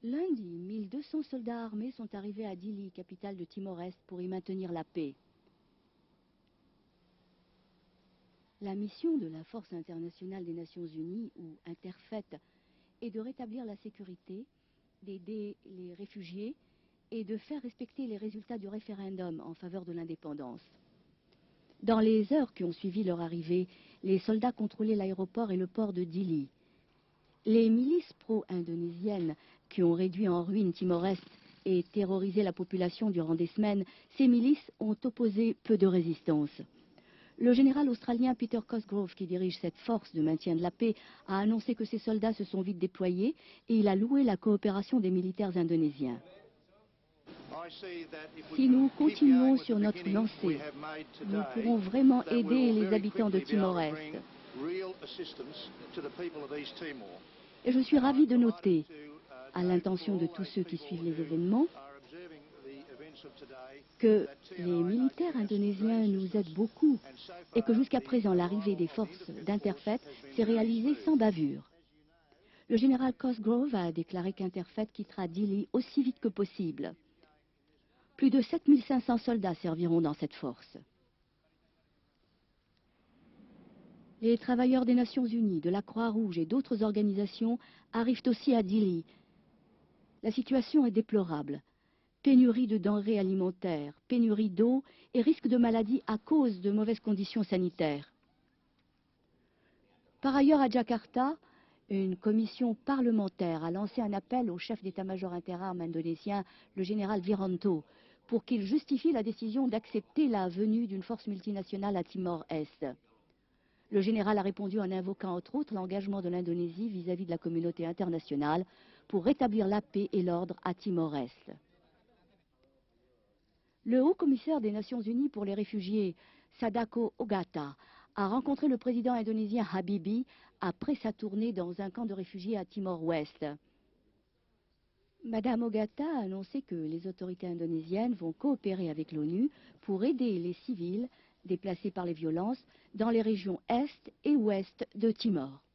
Lundi, 1200 soldats armés sont arrivés à Dili, capitale de Timor-Est, pour y maintenir la paix. La mission de la Force internationale des Nations Unies, ou Interfet, est de rétablir la sécurité, d'aider les réfugiés et de faire respecter les résultats du référendum en faveur de l'indépendance. Dans les heures qui ont suivi leur arrivée, les soldats contrôlaient l'aéroport et le port de Dili. Les milices pro-indonésiennes qui ont réduit en ruine Timor-Est et terrorisé la population durant des semaines, ces milices ont opposé peu de résistance. Le général australien Peter Cosgrove, qui dirige cette force de maintien de la paix, a annoncé que ses soldats se sont vite déployés et il a loué la coopération des militaires indonésiens. Si nous continuons sur notre lancée, nous pourrons vraiment aider les habitants de Timor-Est. Et je suis ravi de noter, à l'intention de tous ceux qui suivent les événements, que les militaires indonésiens nous aident beaucoup et que jusqu'à présent l'arrivée des forces d'Interfet s'est réalisée sans bavure. Le général Cosgrove a déclaré qu'Interfet quittera Dili aussi vite que possible. Plus de 7500 soldats serviront dans cette force. Les travailleurs des Nations Unies, de la Croix-Rouge et d'autres organisations arrivent aussi à Dili. La situation est déplorable. Pénurie de denrées alimentaires, pénurie d'eau et risque de maladie à cause de mauvaises conditions sanitaires. Par ailleurs, à Jakarta, une commission parlementaire a lancé un appel au chef d'état-major interarmes indonésien, le général Wiranto, pour qu'il justifie la décision d'accepter la venue d'une force multinationale à Timor-Est. Le général a répondu en invoquant entre autres l'engagement de l'Indonésie vis-à-vis de la communauté internationale pour rétablir la paix et l'ordre à Timor-Est. Le haut-commissaire des Nations Unies pour les réfugiés, Sadako Ogata, a rencontré le président indonésien Habibie après sa tournée dans un camp de réfugiés à Timor-Ouest. Madame Ogata a annoncé que les autorités indonésiennes vont coopérer avec l'ONU pour aider les civils déplacés par les violences dans les régions Est et Ouest de Timor.